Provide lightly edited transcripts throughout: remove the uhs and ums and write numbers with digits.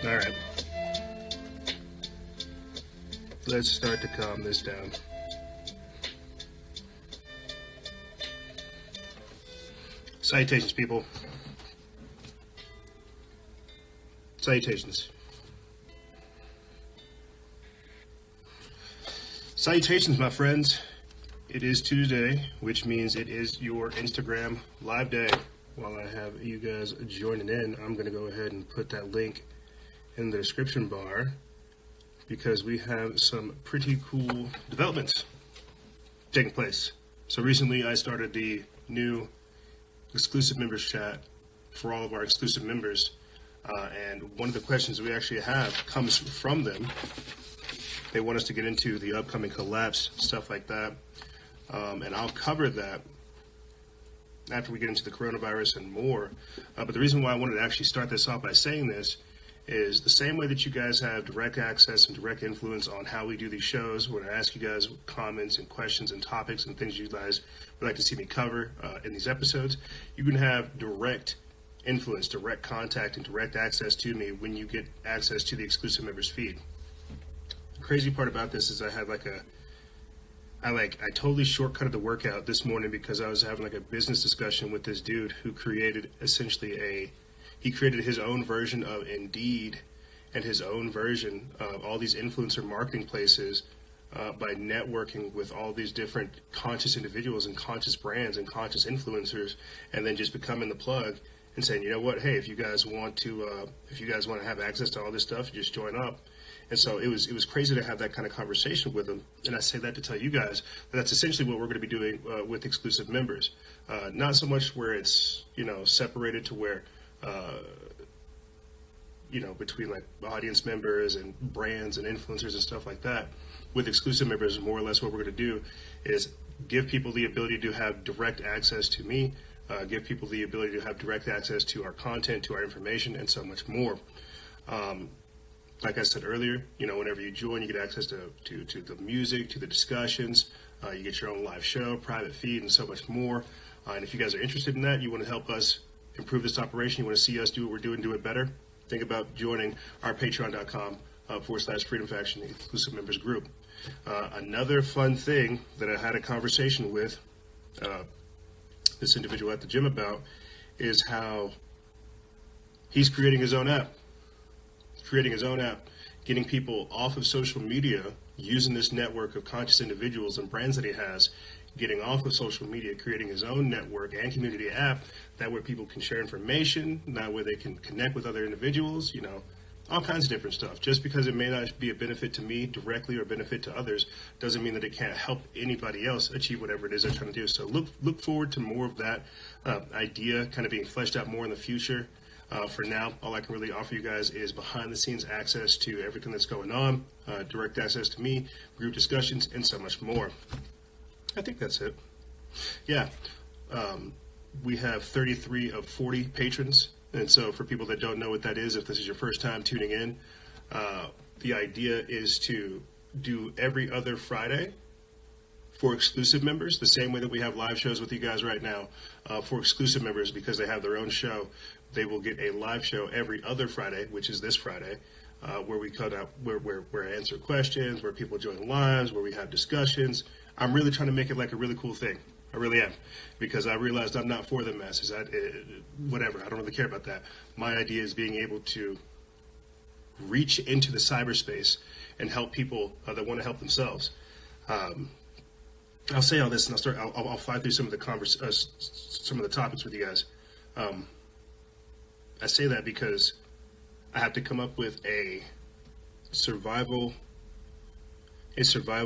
All right. Let's start to calm this down. Salutations, people. Salutations. Salutations, my friends. It is Tuesday, which means it is your Instagram live day. While I have you guys joining in, I'm going to go ahead and put that link in the description bar because we have some pretty cool developments taking place. So recently I started the new exclusive members chat for all of our exclusive members. And one of the questions we actually have comes from them. They want us to get into the upcoming collapse, stuff like that. And I'll cover that after we get into the coronavirus and more. But the reason why I wanted to actually start this off by saying this is the same way that you guys have direct access and direct influence on how we do these shows, when I ask you guys comments and questions and topics and things you guys would like to see me cover in these episodes, you can have direct influence, direct contact, and direct access to me when you get access to the exclusive members feed. The crazy part about this is I totally shortcutted the workout this morning because I was having like a business discussion with this dude who created essentially he created his own version of Indeed and his own version of all these influencer marketing places by networking with all these different conscious individuals and conscious brands and conscious influencers, and then just becoming the plug and saying, you know what, hey, if you guys want to have access to all this stuff, just join up. And so it was crazy to have that kind of conversation with them. And I say that to tell you guys that that's essentially what we're going to be doing with exclusive members. Not so much where it's, separated to where, between like audience members and brands and influencers and stuff like that. With exclusive members, more or less what we're going to do is give people the ability to have direct access to me, give people the ability to have direct access to our content, to our information, and so much more. Like I said earlier, whenever you join, you get access to the music, to the discussions, you get your own live show, private feed, and so much more. And if you guys are interested in that, you want to help us improve this operation, you want to see us do what we're doing, do it better, think about joining our patreon.com/Freedom Faction exclusive members group. Another fun thing that I had a conversation with this individual at the gym about is how he's creating his own app. Getting people off of social media, using this network of conscious individuals and brands that he has, getting off of social media, creating his own network and community app, that way people can share information, that way they can connect with other individuals, all kinds of different stuff. Just because it may not be a benefit to me directly or benefit to others, doesn't mean that it can't help anybody else achieve whatever it is they're trying to do. So look forward to more of that idea kind of being fleshed out more in the future. For now, all I can really offer you guys is behind the scenes access to everything that's going on, direct access to me, group discussions, and so much more. I think that's it. Yeah, we have 33 of 40 patrons. And so for people that don't know what that is, if this is your first time tuning in, the idea is to do every other Friday for exclusive members, the same way that we have live shows with you guys right now. For exclusive members, because they have their own show, they will get a live show every other Friday, which is this Friday, where we cut out, where I answer questions, where people join lives, where we have discussions. I'm really trying to make it like a really cool thing. I really am, because I realized I'm not for the masses. Whatever, I don't really care about that. My idea is being able to reach into the cyberspace and help people that want to help themselves. I'll say all this, and I'll fly through some of the some of the topics with you guys. I say that because I have to come up with a survival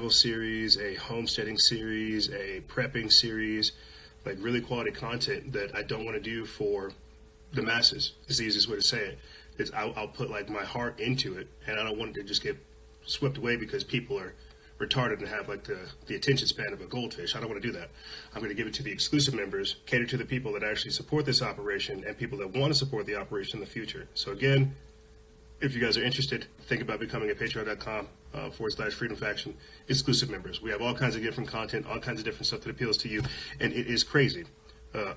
series, a homesteading series, a prepping series, like really quality content that I don't want to do for the masses. It's the easiest way to say it. I'll put like my heart into it, and I don't want it to just get swept away because people are retarded and have like the attention span of a goldfish. I don't want to do that. I'm going to give it to the exclusive members, cater to the people that actually support this operation and people that want to support the operation in the future. So again, if you guys are interested, think about becoming a patreon.com/Freedom Faction exclusive members. We have all kinds of different content, all kinds of different stuff that appeals to you, and it is crazy.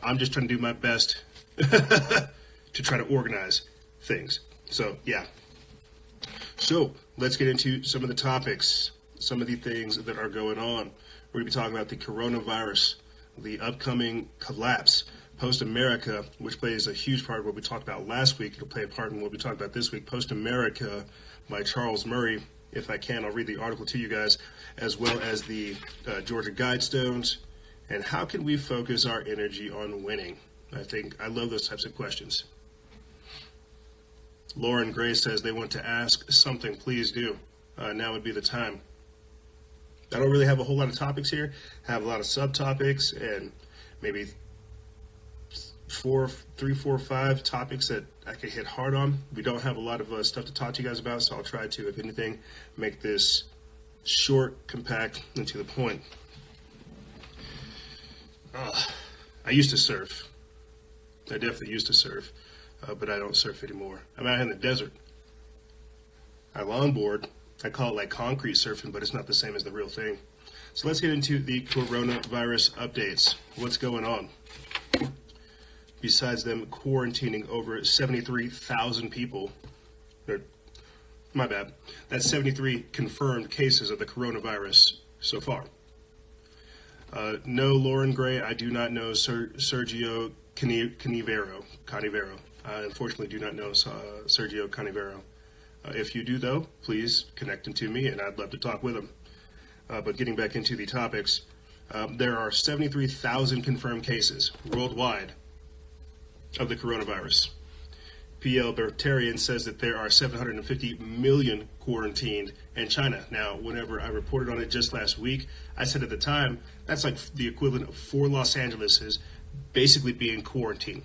I'm just trying to do my best to try to organize things. So yeah, So let's get into some of the topics, some of the things that are going on. We're going to be talking about the coronavirus, the upcoming collapse, post-America, which plays a huge part of what we talked about last week. It'll play a part in what we talked about this week, Post-America by Charles Murray. If I can, I'll read the article to you guys, as well as the Georgia Guidestones, and how can we focus our energy on winning? I love those types of questions. Lauren Gray says they want to ask something. Please do. Now would be the time. I don't really have a whole lot of topics here. I have a lot of subtopics and maybe 3, 4, 5 topics that I could hit hard on. We don't have a lot of stuff to talk to you guys about, so I'll try to, if anything, make this short, compact, and to the point. I used to surf. I definitely used to surf, but I don't surf anymore. I'm out here in the desert. I longboard. I call it like concrete surfing, but it's not the same as the real thing. So let's get into the coronavirus updates. What's going on? Besides them quarantining over 73,000 people, my bad, that's 73 confirmed cases of the coronavirus so far. No, Lauren Gray, I do not know Sergio Canivero. I unfortunately do not know Sergio Canivero. If you do, though, please connect him to me, and I'd love to talk with him. But getting back into the topics, there are 73,000 confirmed cases worldwide of the coronavirus. PL Bertarian says that there are 750 million quarantined in China. Now, whenever I reported on it just last week, I said at the time, that's like the equivalent of 4 Los Angeleses basically being quarantined.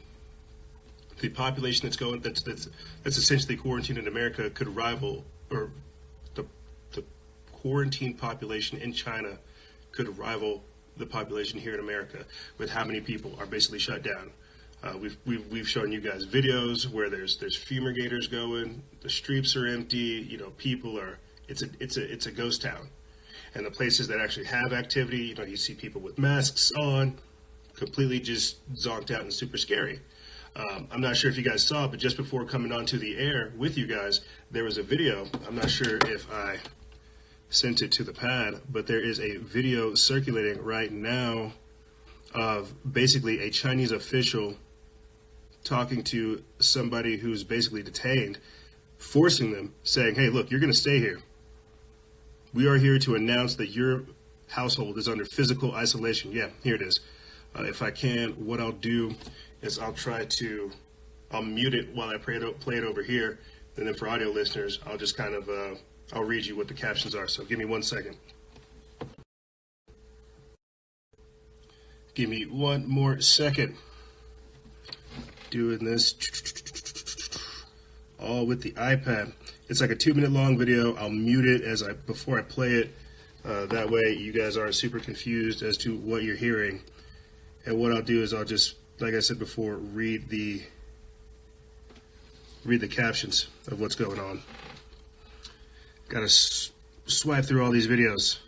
The population that's essentially quarantined in America could rival, or the quarantine population in China could rival the population here in America with how many people are basically shut down. We've shown you guys videos where there's fumigators going, the streets are empty, people are, it's a ghost town. And the places that actually have activity, you see people with masks on, completely just zonked out and super scary. I'm not sure if you guys saw it, but just before coming onto the air with you guys, there was a video. I'm not sure if I sent it to the pad, but there is a video circulating right now of basically a Chinese official talking to somebody who's basically detained, forcing them, saying, hey, look, you're going to stay here. We are here to announce that your household is under physical isolation. Yeah, here it is. If I can, what I'll do is I'll mute it while I play it over here. And then for audio listeners, I'll just I'll read you what the captions are. So give me 1 second. Give me 1 more second. Doing this all with the iPad. It's like a 2-minute long video. I'll mute it before I play it. That way you guys aren't super confused as to what you're hearing. And what I'll do is I'll just, like I said before, read the captions of what's going on. Got to swipe through all these videos,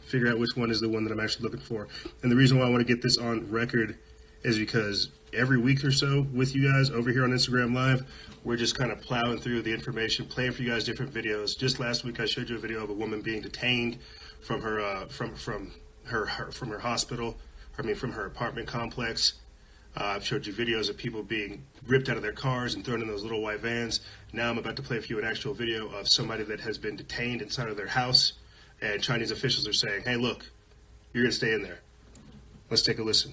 figure out which one is the one that I'm actually looking for. And the reason why I want to get this on record is because every week or so with you guys over here on Instagram Live, we're just kind of plowing through the information, playing for you guys different videos. Just last week, I showed you a video of a woman being detained from her hospital. From her apartment complex. I've showed you videos of people being ripped out of their cars and thrown in those little white vans. Now I'm about to play for you an actual video of somebody that has been detained inside of their house, and Chinese officials are saying, hey, look, you're going to stay in there. Let's take a listen.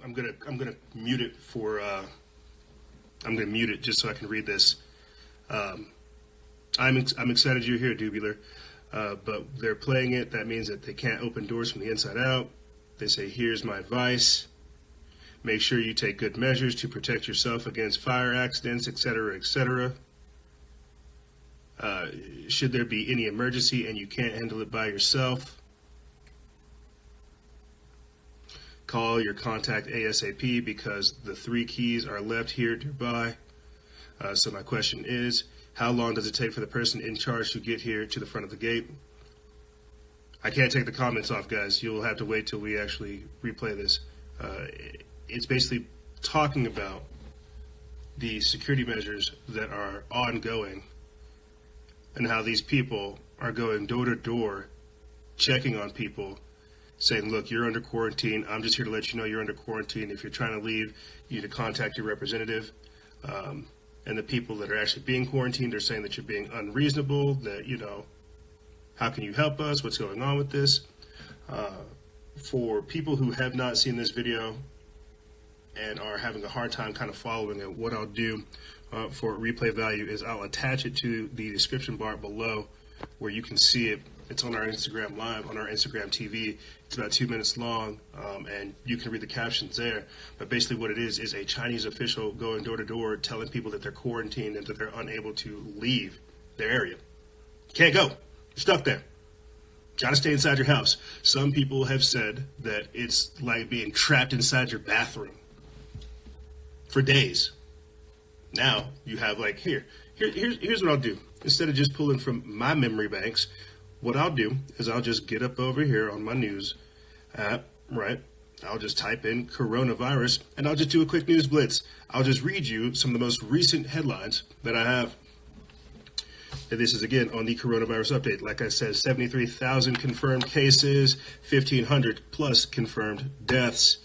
I'm gonna mute it for. I'm gonna mute it just so I can read this. I'm excited you're here, Dubular, but they're playing it. That means that they can't open doors from the inside out. They say, here's my advice. Make sure you take good measures to protect yourself against fire accidents, etc., etc. Should there be any emergency and you can't handle it by yourself, call your contact ASAP because the 3 keys are left here nearby. So my question is, how long does it take for the person in charge to get here to the front of the gate? I can't take the comments off, guys. You'll have to wait till we actually replay this. It's basically talking about the security measures that are ongoing and how these people are going door to door, checking on people, saying, look, you're under quarantine. I'm just here to let you know you're under quarantine. If you're trying to leave, you need to contact your representative. And the people that are actually being quarantined are saying that you're being unreasonable, that, how can you help us? What's going on with this? For people who have not seen this video and are having a hard time kind of following it, what I'll do for replay value is I'll attach it to the description bar below where you can see it. It's on our Instagram Live, on our Instagram TV. It's about 2 minutes long, and you can read the captions there. But basically what it is a Chinese official going door to door telling people that they're quarantined and that they're unable to leave their area. Can't go. You're stuck there. Got to stay inside your house. Some people have said that it's like being trapped inside your bathroom for days. Now you have like, here's what I'll do. Instead of just pulling from my memory banks, what I'll do is I'll just get up over here on my news app, right? I'll just type in coronavirus and I'll just do a quick news blitz. I'll just read you some of the most recent headlines that I have. And this is again on the coronavirus update. Like I said, 73,000 confirmed cases, 1,500 plus confirmed deaths.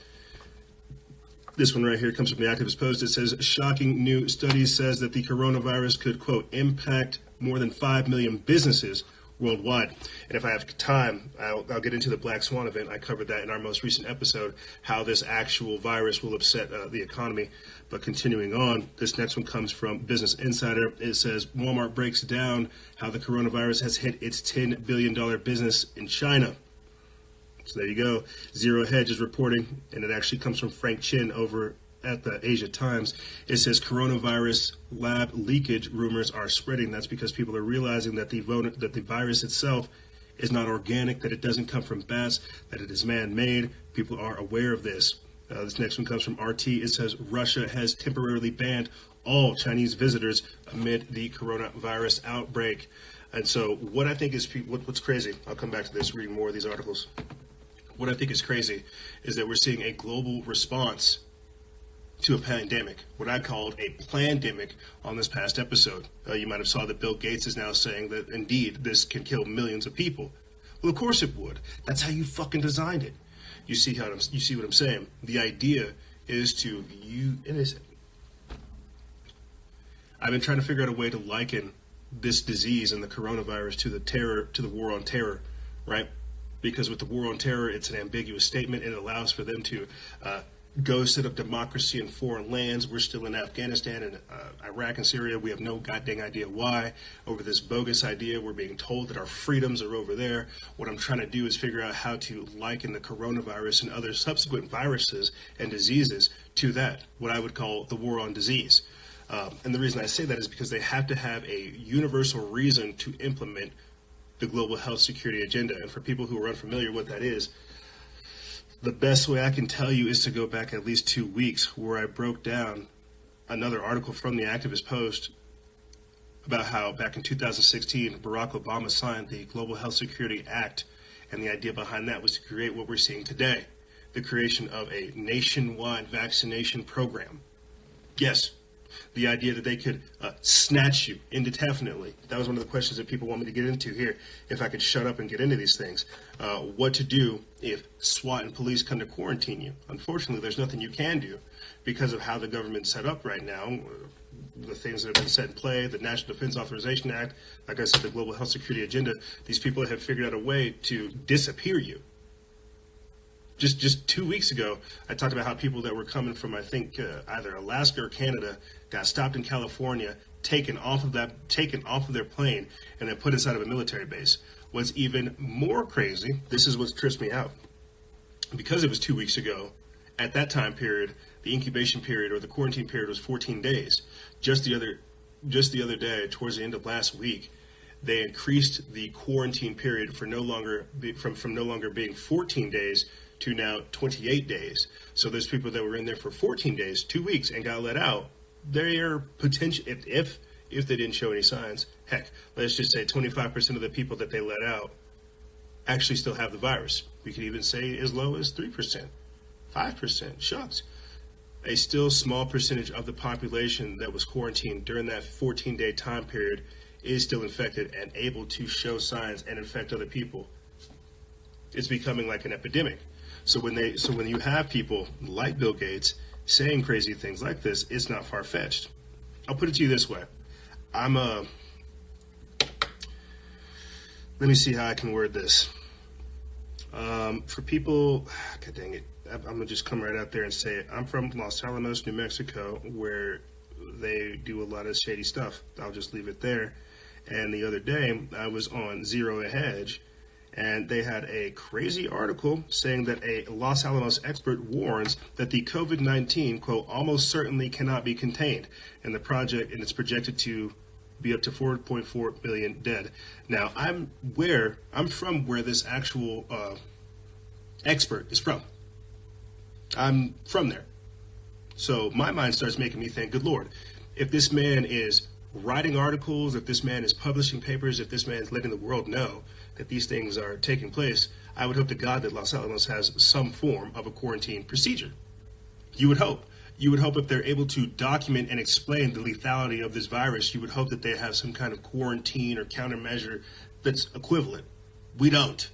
This one right here comes from the Activist Post. It says, shocking new study says that the coronavirus could, quote, impact more than 5 million businesses worldwide. And if I have time, I'll get into the Black Swan event. I covered that in our most recent episode, how this actual virus will upset the economy. But continuing on, this next one comes from Business Insider. It says, Walmart breaks down how the coronavirus has hit its $10 billion business in China. So there you go. Zero Hedge is reporting, and it actually comes from Frank Chin over at the Asia Times. It says coronavirus lab leakage rumors are spreading. That's because people are realizing that the virus itself is not organic, that it doesn't come from bats, that it is man-made. People are aware of this. This next one comes from RT. It says Russia has temporarily banned all Chinese visitors amid the coronavirus outbreak. And so what I think is, what's crazy, I'll come back to this reading more of these articles. What I think is crazy is that we're seeing a global response to a pandemic, what I called a plandemic on this past episode. You might have saw that Bill Gates is now saying that indeed this can kill millions of people. Well, of course it would. That's how you fucking designed it. You see what I'm saying? The idea is I've been trying to figure out a way to liken this disease and the coronavirus to the war on terror, right? Because with the war on terror, it's an ambiguous statement. It allows for them to go set up democracy in foreign lands. We're still in Afghanistan and Iraq and Syria. We have no goddamn idea why. Over this bogus idea, we're being told that our freedoms are over there. What I'm trying to do is figure out how to liken the coronavirus and other subsequent viruses and diseases to that, what I would call the war on disease. And the reason I say that is because they have to have a universal reason to implement the global health security agenda. And for people who are unfamiliar with what that is, the best way I can tell you is to go back at least 2 weeks where I broke down another article from the Activist Post about how back in 2016, Barack Obama signed the Global Health Security Act. And the idea behind that was to create what we're seeing today, the creation of a nationwide vaccination program. Yes. The idea that they could snatch you indefinitely. That was one of the questions that people want me to get into here. If I could shut up and get into these things. What to do if SWAT and police come to quarantine you. Unfortunately, there's nothing you can do because of how the government's set up right now. The things that have been set in play, the National Defense Authorization Act, like I said, the Global Health Security Agenda. These people have figured out a way to disappear you. Just 2 weeks ago, I talked about how people that were coming from, I think, either Alaska or Canada got stopped in California, taken off of their plane, and then put inside of a military base. What's even more crazy, this is what trips me out. Because it was 2 weeks ago, at that time period, the incubation period or the quarantine period was 14 days. Just the other day, towards the end of last week, they increased the quarantine period from no longer being 14 days to now 28 days. So there's people that were in there for 14 days, 2 weeks, and got let out. They are potential, if they didn't show any signs, heck, let's just say 25% of the people that they let out actually still have the virus. We could even say as low as 3%, 5%, shucks. A still small percentage of the population that was quarantined during that 14-day time period is still infected and able to show signs and infect other people. It's becoming like an epidemic. So when you have people like Bill Gates saying crazy things like this, it's not far-fetched. I'll put it to you this way. Let me see how I can word this. For people, God dang it, I'm gonna just come right out there and say it. I'm from Los Alamos, New Mexico, where they do a lot of shady stuff. I'll just leave it there. And the other day, I was on Zero Hedge, and they had a crazy article saying that a Los Alamos expert warns that the COVID-19, quote, almost certainly cannot be contained, and it's projected to be up to 4.4 million dead. Now, I'm from where this actual expert is from. I'm from there. So my mind starts making me think, good Lord, if this man is writing articles, if this man is publishing papers, if this man is letting the world know that these things are taking place, I would hope to God that Los Alamos has some form of a quarantine procedure. You would hope. You would hope if they're able to document and explain the lethality of this virus, you would hope that they have some kind of quarantine or countermeasure that's equivalent. We don't.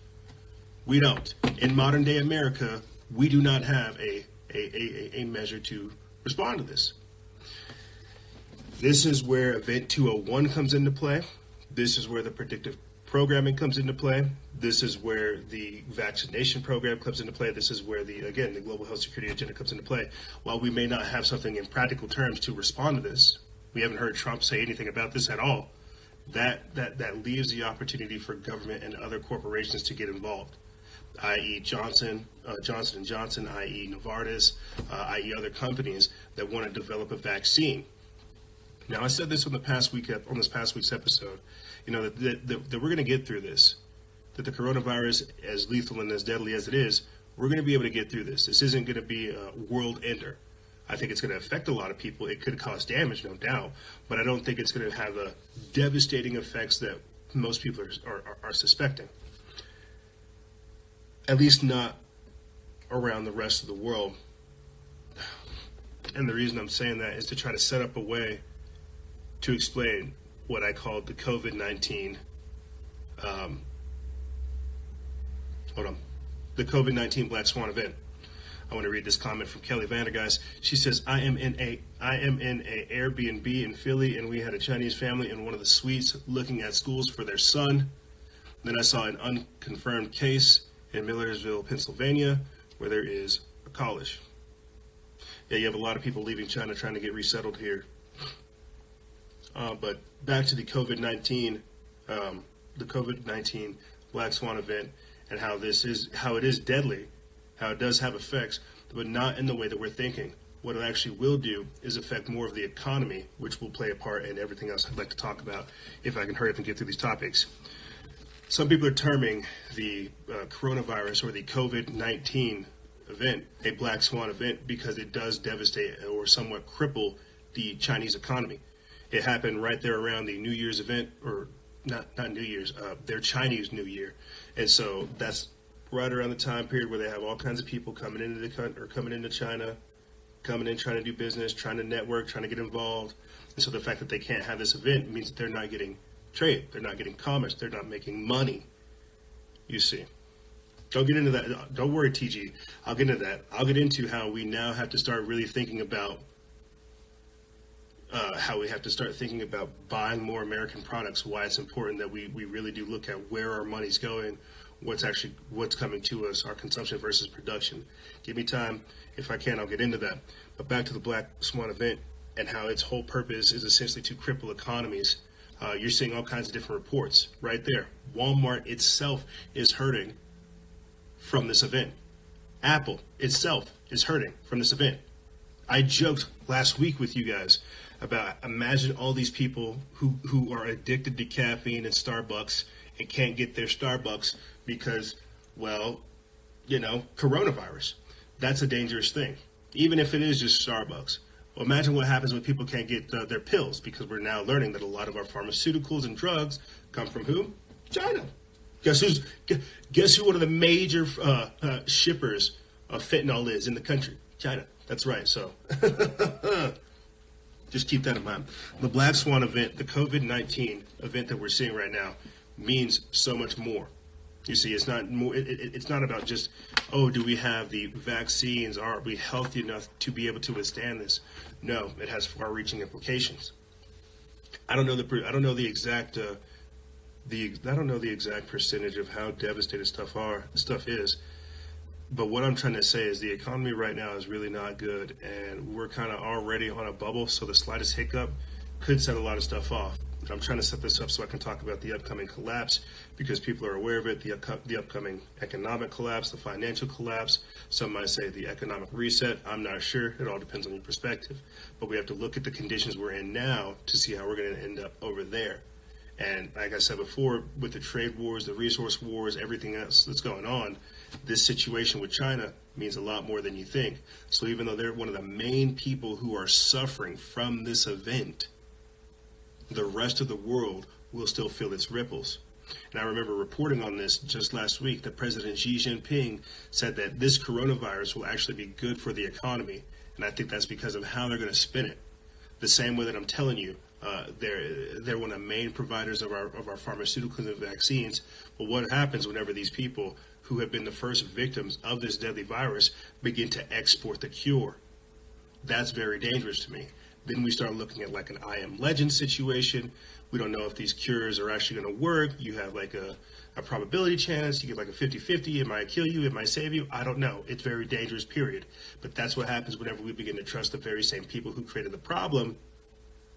We don't. In modern day America, we do not have a measure to respond to this. This is where Event 201 comes into play. This is where the predictive programming comes into play. This is where the vaccination program comes into play. This is where the global health security agenda comes into play. While we may not have something in practical terms to respond to this, we haven't heard Trump say anything about this at all. That leaves the opportunity for government and other corporations to get involved, i.e. Johnson & Johnson, i.e. Novartis, i.e. other companies that want to develop a vaccine. Now, I said this on this past week's episode, that we're going to get through this, that the coronavirus, as lethal and as deadly as it is, we're going to be able to get through this. This isn't going to be a world ender. I think it's going to affect a lot of people. It could cause damage, no doubt, but I don't think it's going to have the devastating effects that most people are suspecting. At least not around the rest of the world. And the reason I'm saying that is to try to set up a way to explain what I called the COVID-19, the COVID-19 Black Swan event. I want to read this comment from Kelly Vandergeist. She says, I am in a Airbnb in Philly, and we had a Chinese family in one of the suites looking at schools for their son. Then I saw an unconfirmed case in Millersville, Pennsylvania, where there is a college. Yeah, you have a lot of people leaving China trying to get resettled here. But back to the COVID-19 Black Swan event, and how it is deadly, how it does have effects, but not in the way that we're thinking. What it actually will do is affect more of the economy, which will play a part in everything else I'd like to talk about if I can hurry up and get through these topics. Some people are terming the coronavirus or the COVID-19 event a Black Swan event because it does devastate or somewhat cripple the Chinese economy. It happened right there around the New Year's event, or not New Year's, their Chinese New Year. And so that's right around the time period where they have all kinds of people coming into the country, or coming into China, coming in, trying to do business, trying to network, trying to get involved. And so the fact that they can't have this event means that they're not getting trade, they're not getting commerce, they're not making money, you see. Don't get into that. Don't worry, TG. I'll get into that. I'll get into how we now have to start really thinking about buying more American products, why it's important that we really do look at where our money's going, what's coming to us, our consumption versus production. Give me time. If I can, I'll get into that. But back to the Black Swan event and how its whole purpose is essentially to cripple economies. You're seeing all kinds of different reports right there. Walmart itself is hurting from this event. Apple itself is hurting from this event. I joked last week with you guys about, imagine all these people who are addicted to caffeine and Starbucks and can't get their Starbucks because, well, coronavirus. That's a dangerous thing, even if it is just Starbucks. Well, imagine what happens when people can't get their pills, because we're now learning that a lot of our pharmaceuticals and drugs come from who? China. Guess who's guess who one of the major shippers of fentanyl is in the country? China. That's right. So just keep that in mind. The Black Swan event, the COVID-19 event that we're seeing right now, means so much more. You see, it's not more. It's not about just, oh, do we have the vaccines? Are we healthy enough to be able to withstand this? No, it has far-reaching implications. I don't know the exact percentage of how devastated stuff is. But what I'm trying to say is the economy right now is really not good, and we're kind of already on a bubble. So the slightest hiccup could set a lot of stuff off. And I'm trying to set this up so I can talk about the upcoming collapse, because people are aware of it. The upcoming economic collapse, the financial collapse. Some might say the economic reset. I'm not sure. It all depends on your perspective. But we have to look at the conditions we're in now to see how we're going to end up over there. And like I said before, with the trade wars, the resource wars, everything else that's going on, this situation with China means a lot more than you think. So even though they're one of the main people who are suffering from this event, the rest of the world will still feel its ripples. And I remember reporting on this just last week that President Xi Jinping said that this coronavirus will actually be good for the economy. And I think that's because of how they're going to spin it. The same way that I'm telling you, they're one of the main providers of our pharmaceuticals and vaccines. But what happens whenever these people who have been the first victims of this deadly virus begin to export the cure? That's very dangerous to me. Then we start looking at like an I Am Legend situation. We don't know if these cures are actually going to work. You have like a probability chance. You get like a 50-50. It might kill you. It might save you. I don't know. It's very dangerous, period. But that's what happens whenever we begin to trust the very same people who created the problem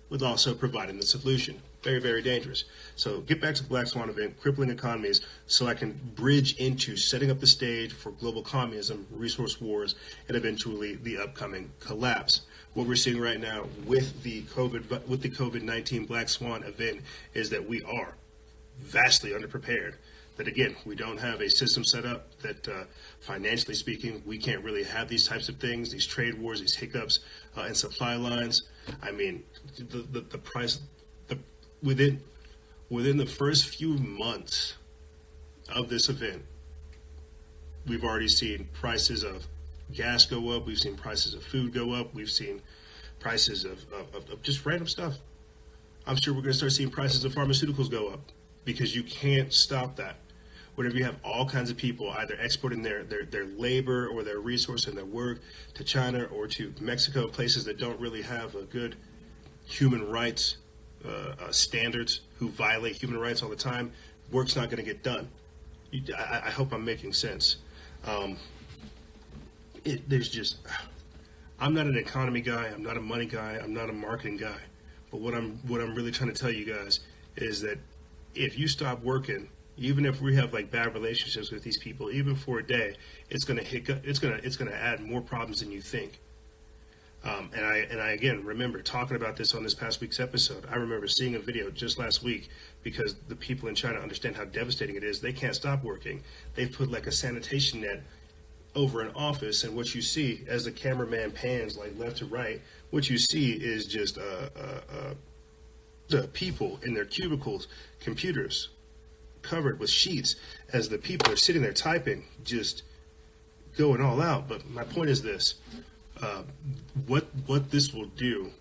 with also providing the solution. Very, very dangerous. So get back to the Black Swan event, Crippling Economies, so I can bridge into setting up the stage for global communism, resource wars, and eventually the upcoming collapse. What we're seeing right now with the COVID-19 Black Swan event is that we are vastly underprepared. That again, we don't have a system set up that financially speaking, we can't really have these types of things, these trade wars, these hiccups, and supply lines. I mean, the price, within the first few months of this event, we've already seen prices of gas go up. We've seen prices of food go up. We've seen prices of just random stuff. I'm sure we're going to start seeing prices of pharmaceuticals go up, because you can't stop that. Whenever you have all kinds of people either exporting their labor or their resource and their work to China or to Mexico, places that don't really have a good human rights standards, who violate human rights all the time, work's not going to get done. I hope I'm making sense. I'm not an economy guy. I'm not a money guy. I'm not a marketing guy. But what I'm really trying to tell you guys is that if you stop working, even if we have like bad relationships with these people, even for a day, it's going to hiccup. It's going to add more problems than you think. And I again remember talking about this on this past week's episode. I remember seeing a video just last week, because the people in China understand how devastating it is. They can't stop working. They've put like a sanitation net over an office, and what you see as the cameraman pans like left to right, what you see is just the people in their cubicles, computers covered with sheets, as the people are sitting there typing, just going all out. But my point is this: what this will do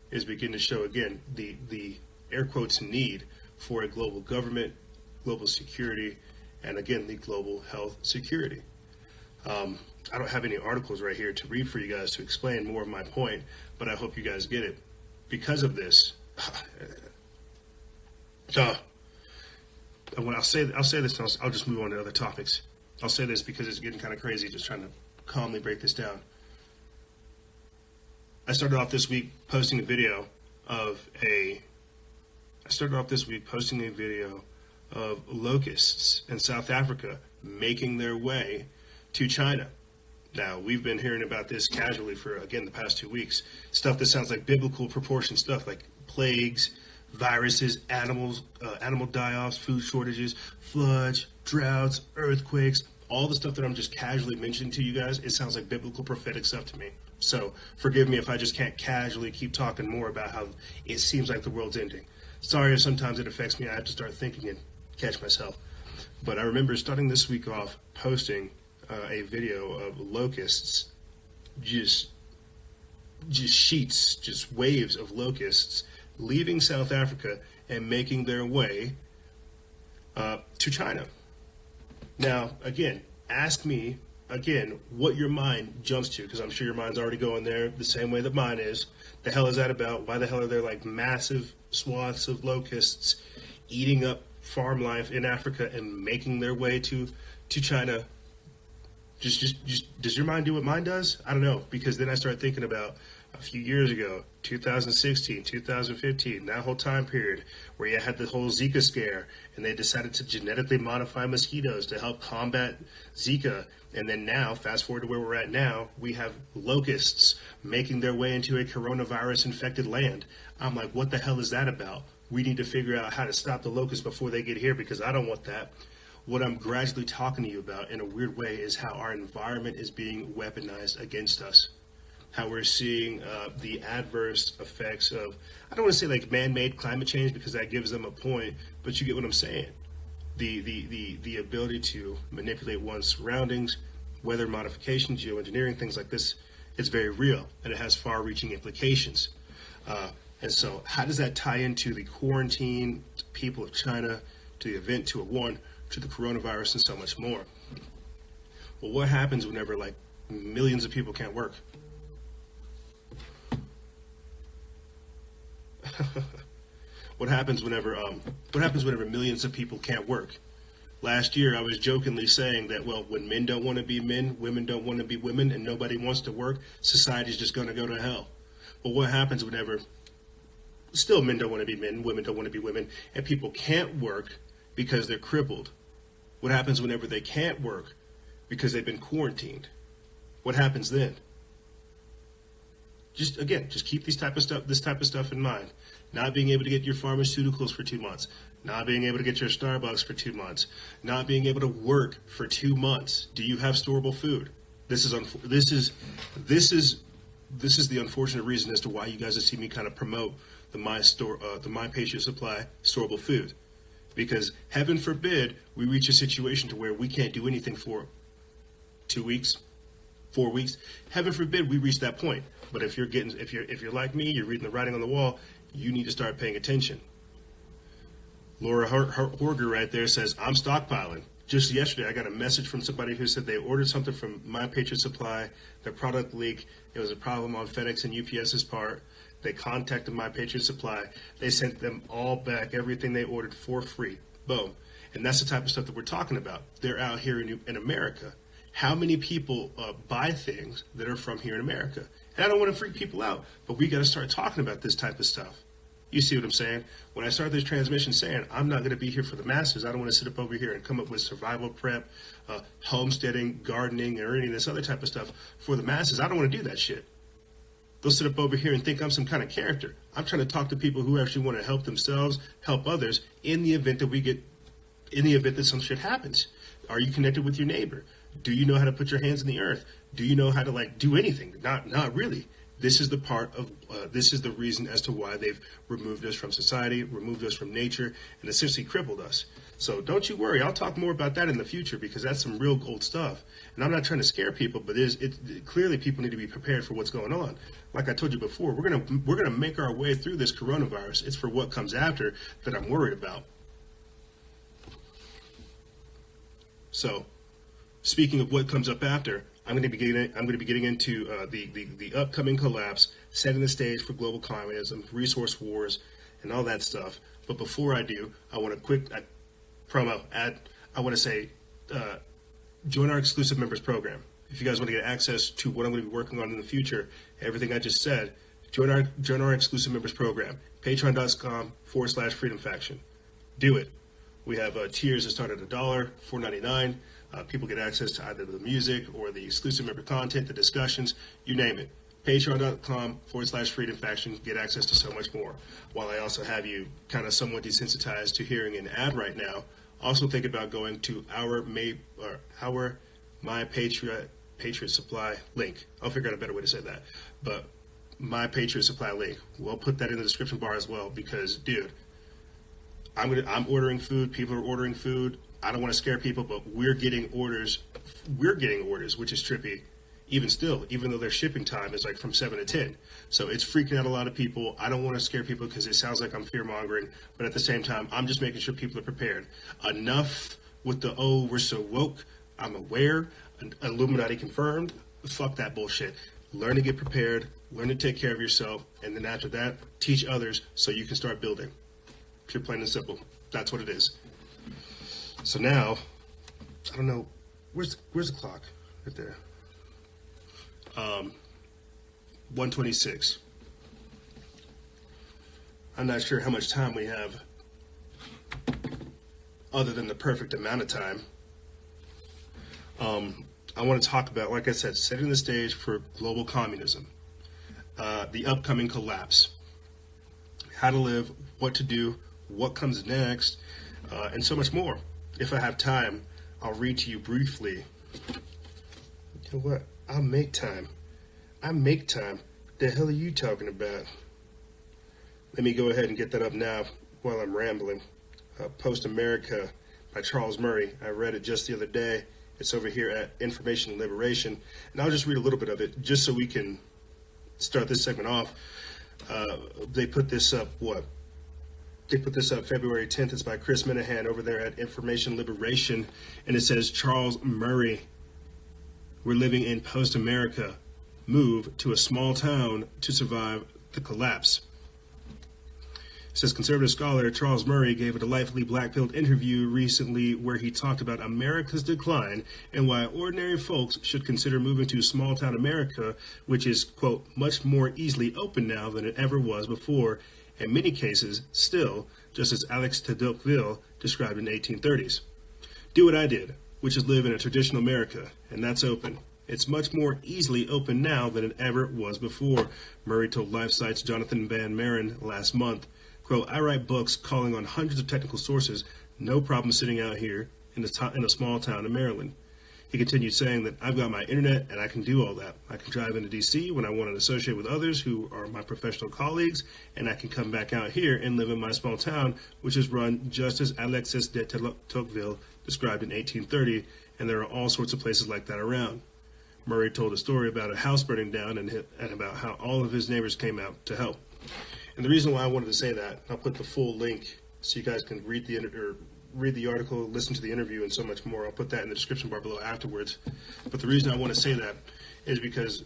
is begin to show again the air quotes need for a global government, global security, and again the global health security. I don't have any articles right here to read for you guys to explain more of my point, but I hope you guys get it. Because of this, when I'll say this, and I'll just move on to other topics. I'll say this because it's getting kind of crazy, just trying to calmly break this down. I started off this week posting a video of locusts in South Africa making their way to China. Now, we've been hearing about this casually for, again, the past 2 weeks. Stuff that sounds like biblical proportion stuff, like plagues, viruses, animal die-offs, food shortages, floods, droughts, earthquakes, all the stuff that I'm just casually mentioning to you guys. It sounds like biblical prophetic stuff to me. So forgive me if I just can't casually keep talking more about how it seems like the world's ending. Sorry if sometimes it affects me. I have to start thinking and catch myself. But I remember starting this week off posting a video of locusts, just sheets, just waves of locusts leaving South Africa and making their way to China. Now, again, ask me again what your mind jumps to, because I'm sure your mind's already going there the same way that mine is. The hell is that about? Why the hell are there like massive swaths of locusts eating up farm life in Africa and making their way to China? Just does your mind do what mine does? I don't know, because then I start thinking about a few years ago, 2016, 2015, that whole time period where you had the whole Zika scare, and they decided to genetically modify mosquitoes to help combat Zika. And then now, fast forward to where we're at now, we have locusts making their way into a coronavirus infected land. I'm like, what the hell is that about? We need to figure out how to stop the locusts before they get here, because I don't want that. What I'm gradually talking to you about in a weird way is how our environment is being weaponized against us. How we're seeing the adverse effects of, I don't want to say like man-made climate change, because that gives them a point, but you get what I'm saying. The ability to manipulate one's surroundings, weather modification, geoengineering, things like this, it's very real, and it has far-reaching implications. And so how does that tie into the quarantine, to people of China, to the event 201, to the coronavirus, and so much more? Well, what happens whenever like millions of people can't work? What happens whenever millions of people can't work? Last year, I was jokingly saying that, well, when men don't want to be men, women don't want to be women, and nobody wants to work, society's just going to go to hell. But what happens whenever still men don't want to be men, women don't want to be women, and people can't work because they're crippled? What happens whenever they can't work because they've been quarantined? What happens then? Just keep this type of stuff in mind. Not being able to get your pharmaceuticals for 2 months, not being able to get your Starbucks for 2 months, not being able to work for 2 months. Do you have storable food? This is the unfortunate reason as to why you guys have seen me kind of promote the My Patriot Supply storable food, because heaven forbid we reach a situation to where we can't do anything for 2 weeks, 4 weeks. Heaven forbid we reach that point. But if you're like me, you're reading the writing on the wall, you need to start paying attention. Laura Horger right there says, I'm stockpiling. Just yesterday, I got a message from somebody who said they ordered something from My Patriot Supply. Their product leaked. It was a problem on FedEx and UPS's part. They contacted My Patriot Supply. They sent them all back, everything they ordered for free. Boom. And that's the type of stuff that we're talking about. They're out here in America. How many people buy things that are from here in America? And I don't want to freak people out, but we got to start talking about this type of stuff. You see what I'm saying? When I start this transmission saying, I'm not going to be here for the masses, I don't want to sit up over here and come up with survival prep, homesteading, gardening, or any of this other type of stuff for the masses. I don't want to do that shit. They'll sit up over here and think I'm some kind of character. I'm trying to talk to people who actually want to help themselves, help others in the event that some shit happens. Are you connected with your neighbor? Do you know how to put your hands in the earth? Do you know how to do anything? Not really. This is the reason as to why they've removed us from society, removed us from nature, and essentially crippled us. So don't you worry. I'll talk more about that in the future, because that's some real gold stuff. And I'm not trying to scare people, but clearly people need to be prepared for what's going on. Like I told you before, we're gonna make our way through this coronavirus. It's for what comes after that I'm worried about. So, speaking of what comes up after, I'm going to be getting into the upcoming collapse, setting the stage for global communism, resource wars, and all that stuff. But before I do, I want a quick promo ad. I want to say, join our exclusive members program. If you guys want to get access to what I'm going to be working on in the future, everything I just said, join our exclusive members program. Patreon.com/Freedom Faction. Do it. We have tiers that start at $1, $4.99. People get access to either the music or the exclusive member content, the discussions, you name it. Patreon.com/Freedom Faction. Get access to so much more. While I also have you kind of somewhat desensitized to hearing an ad right now, also think about going to our My Patriot Supply link. I'll figure out a better way to say that. But My Patriot Supply link. We'll put that in the description bar as well, because, dude, I'm ordering food. People are ordering food. I don't want to scare people, but we're getting orders, which is trippy. Even still, even though their shipping time is like from 7 to 10. So it's freaking out a lot of people. I don't want to scare people because it sounds like I'm fear mongering, but at the same time, I'm just making sure people are prepared. Enough with the, oh, we're so woke, I'm aware, Illuminati confirmed. Fuck that bullshit. Learn to get prepared, learn to take care of yourself, and then after that, teach others so you can start building. Pure, plain and simple. That's what it is. So now, I don't know, where's the clock? Right there. 1:26. I'm not sure how much time we have other than the perfect amount of time. I want to talk about, like I said, setting the stage for global communism, the upcoming collapse, how to live, what to do, what comes next, and so much more. If I have time, I'll read to you briefly. You know what? I'll make time. I make time. The hell are you talking about? Let me go ahead and get that up now while I'm rambling. Post America by Charles Murray. I read it just the other day. It's over here at Information and Liberation. And I'll just read a little bit of it just so we can start this segment off. They put this up, They put this up February 10th. It's by Chris Minahan over there at Information Liberation. And it says, Charles Murray, we're living in post-America. Move to a small town to survive the collapse. It says conservative scholar Charles Murray gave a delightfully black-pilled interview recently where he talked about America's decline and why ordinary folks should consider moving to small-town America, which is, quote, much more easily open now than it ever was before, in many cases, still, just as Alex de Tocqueville described in the 1830s. Do what I did, which is live in a traditional America, and that's open. It's much more easily open now than it ever was before, Murray told LifeSite's Jonathan Van Maren last month. Quote, I write books calling on hundreds of technical sources, no problem sitting out here in a small town in Maryland. He continued saying that I've got my internet and I can do all that. I can drive into DC when I want to associate with others who are my professional colleagues, and I can come back out here and live in my small town, which is run just as Alexis de Tocqueville described in 1830, and there are all sorts of places like that around. Murray told a story about a house burning down and about how all of his neighbors came out to help. And the reason why I wanted to say that, I'll put the full link so you guys can read the article, listen to the interview, and so much more. I'll put that in the description bar below afterwards. But the reason I want to say that is because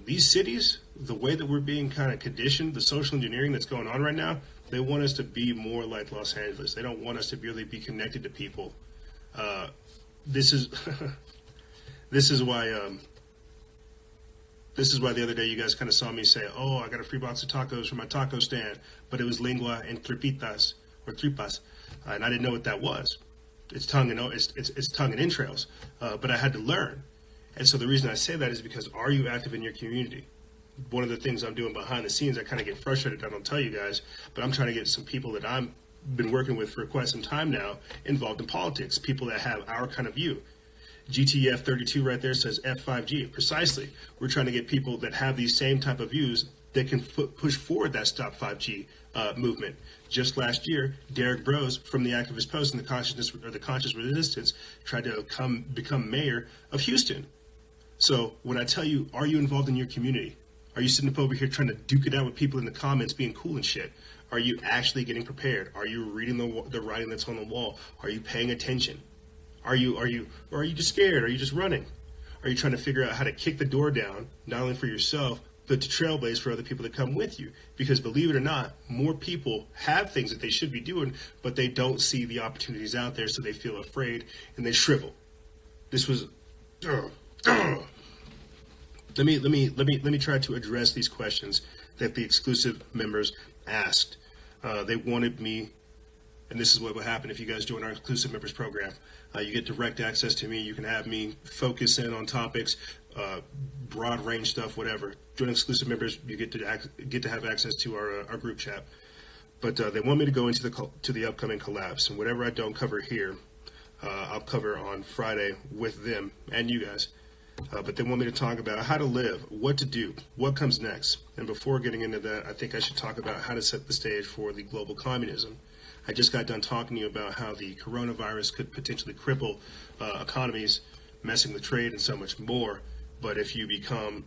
these cities, the way that we're being kind of conditioned, the social engineering that's going on right now, they want us to be more like Los Angeles. They don't want us to really be connected to people. This is this is why the other day you guys kind of saw me say, oh, I got a free box of tacos from my taco stand, but it was lengua and tripitas, or tripas, and I didn't know what that was. It's tongue and it's tongue and entrails, but I had to learn. And so the reason I say that is because, are you active in your community? One of the things I'm doing behind the scenes, I kind of get frustrated, I don't tell you guys, but I'm trying to get some people that I've been working with for quite some time now involved in politics, people that have our kind of view. GTF 32 right there says F5G. Precisely. We're trying to get people that have these same type of views that can push forward that Stop 5G movement. Just last year, Derek Bros from the Activist Post and the Conscious Resistance tried to become mayor of Houston. So when I tell you, are you involved in your community? Are you sitting up over here trying to duke it out with people in the comments being cool and shit? Are you actually getting prepared? Are you reading the writing that's on the wall? Are you paying attention? Or are you just scared? Are you just running? Are you trying to figure out how to kick the door down, not only for yourself, but to trailblaze for other people that come with you? Because believe it or not, more people have things that they should be doing, but they don't see the opportunities out there, so they feel afraid and they shrivel. This was, Let me try to address these questions that the exclusive members asked. They wanted me. And this is what will happen if you guys join our exclusive members program. You get direct access to me. You can have me focus in on topics, broad range stuff, whatever. Join exclusive members. You get to have access to our group chat. But they want me to go into the upcoming collapse, and whatever I don't cover here, I'll cover on Friday with them and you guys. But they want me to talk about how to live, what to do, what comes next. And before getting into that, I think I should talk about how to set the stage for the global communism. I just got done talking to you about how the coronavirus could potentially cripple economies, messing with trade and so much more. But if you become,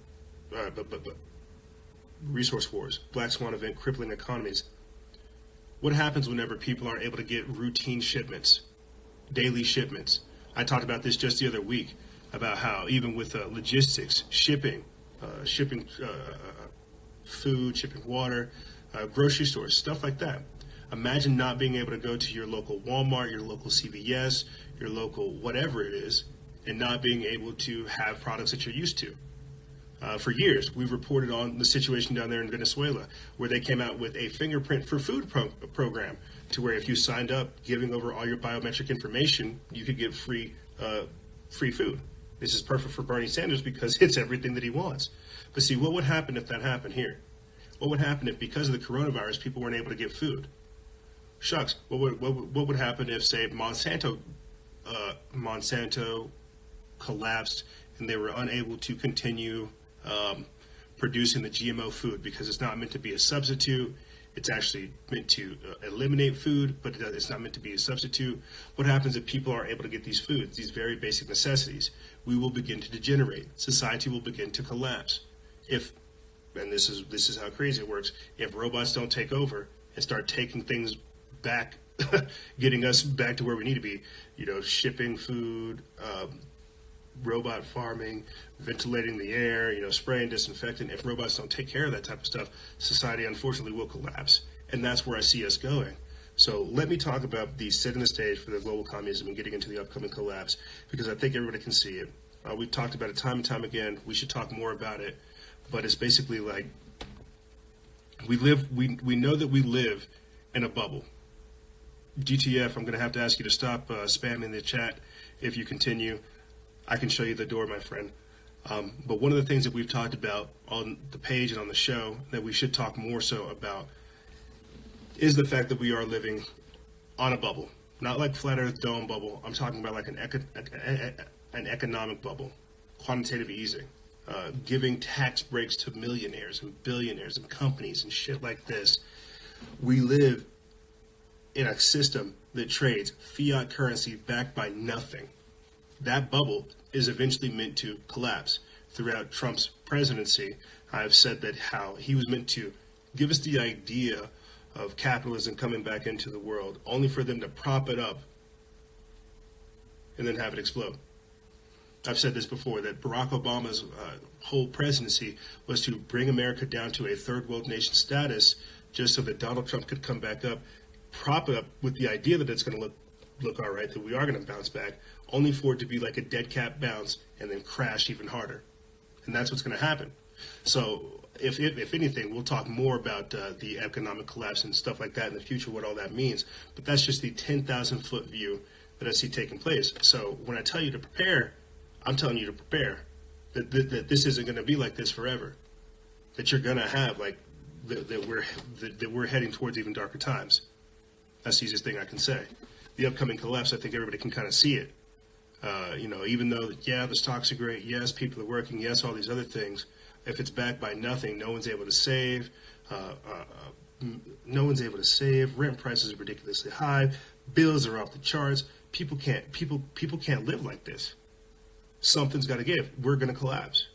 resource wars, Black Swan event, crippling economies. What happens whenever people aren't able to get routine shipments, daily shipments? I talked about this just the other week about how even with logistics, shipping food, shipping water, grocery stores, stuff like that. Imagine not being able to go to your local Walmart, your local CVS, your local whatever it is, and not being able to have products that you're used to. For years, we've reported on the situation down there in Venezuela, where they came out with a fingerprint for food program, to where if you signed up, giving over all your biometric information, you could get free food. This is perfect for Bernie Sanders because it's everything that he wants. But see, what would happen if that happened here? What would happen if, because of the coronavirus, people weren't able to get food? Shucks, what would happen if, say, Monsanto collapsed and they were unable to continue producing the GMO food because it's not meant to be a substitute? It's actually meant to eliminate food, but it's not meant to be a substitute. What happens if people aren't able to get these foods, these very basic necessities? We will begin to degenerate. Society will begin to collapse. And this is how crazy it works, if robots don't take over and start taking things back, getting us back to where we need to be, shipping food, robot farming, ventilating the air, spraying disinfectant. If robots don't take care of that type of stuff, society unfortunately will collapse. And that's where I see us going. So let me talk about the setting the stage for the global communism and getting into the upcoming collapse, because I think everybody can see it. We've talked about it time and time again. We should talk more about it. But it's basically like we know that we live in a bubble. GTF, I'm going to have to ask you to stop spamming the chat. If you continue, I can show you the door, my friend. But one of the things that we've talked about on the page and on the show that we should talk more so about is the fact that we are living on a bubble. Not like flat earth dome bubble. I'm talking about like an economic bubble, quantitative easing. Giving tax breaks to millionaires and billionaires and companies and shit like this. We live in a system that trades fiat currency backed by nothing. That bubble is eventually meant to collapse. Throughout Trump's presidency, I've said that how he was meant to give us the idea of capitalism coming back into the world, only for them to prop it up and then have it explode. I've said this before, that Barack Obama's whole presidency was to bring America down to a third world nation status, just so that Donald Trump could come back up, prop it up with the idea that it's going to look all right, that we are going to bounce back, only for it to be like a dead cat bounce and then crash even harder. And that's what's going to happen. So if anything, we'll talk more about the economic collapse and stuff like that in the future, what all that means. But that's just the 10,000-foot view that I see taking place. So when I tell you to prepare, I'm telling you to prepare, that this isn't going to be like this forever, that you're going to have that we're heading towards even darker times. That's the easiest thing I can say. The upcoming collapse, I think everybody can kind of see it. Even though, yeah, the stocks are great, yes, people are working, yes, all these other things, if it's backed by nothing, no one's able to save, rent prices are ridiculously high, bills are off the charts, people can't live like this. Something's got to give. We're going to collapse.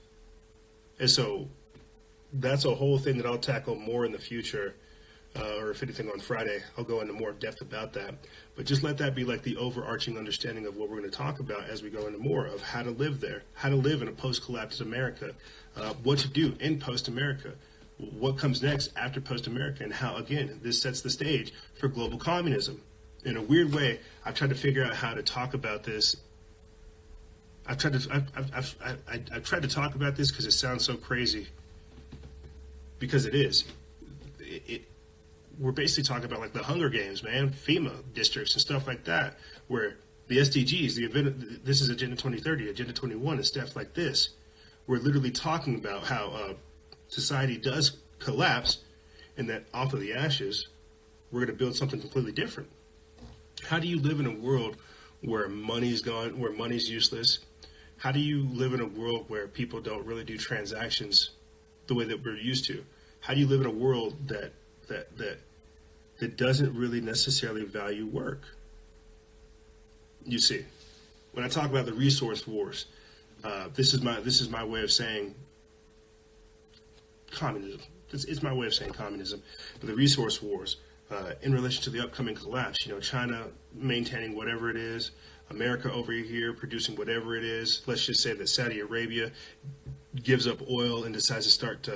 And so that's a whole thing that I'll tackle more in the future, or if anything on Friday, I'll go into more depth about that. But just let that be like the overarching understanding of what we're going to talk about as we go into more of how to live there, how to live in a post-collapse America, what to do in post-America, what comes next after post-America, and how, again, this sets the stage for global communism. In a weird way, I've tried to figure out how to talk about this. I've tried to talk about this because it sounds so crazy, because it is. We're basically talking about like the Hunger Games, man, FEMA districts and stuff like that, where the SDGs, this is Agenda 2030, Agenda 21, and stuff like this. We're literally talking about how society does collapse, and that off of the ashes, we're going to build something completely different. How do you live in a world where money's gone, where money's useless? How do you live in a world where people don't really do transactions the way that we're used to? How do you live in a world that that doesn't really necessarily value work. You see, when I talk about the resource wars, this is my way of saying communism. It's my way of saying communism. But the resource wars, in relation to the upcoming collapse, China maintaining whatever it is, America over here producing whatever it is. Let's just say that Saudi Arabia gives up oil and decides to start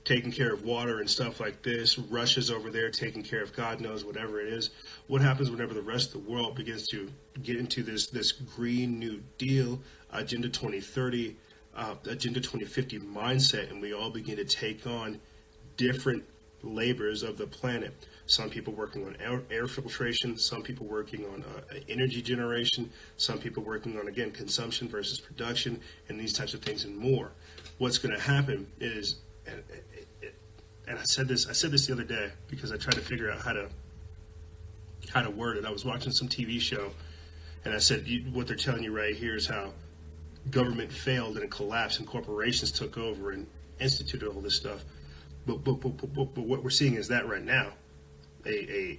taking care of water and stuff like this. Russia's over there taking care of God knows whatever it is. What happens whenever the rest of the world begins to get into this Green New Deal, Agenda 2030, Agenda 2050 mindset, and we all begin to take on different labors of the planet? Some people working on air filtration, some people working on energy generation, some people working on, again, consumption versus production, and these types of things and more. What's going to happen is, and I said this the other day because I tried to figure out how to word it. I was watching some TV show, and I said, what they're telling you right here is how government failed and it collapsed and corporations took over and instituted all this stuff. But what we're seeing is that right now, a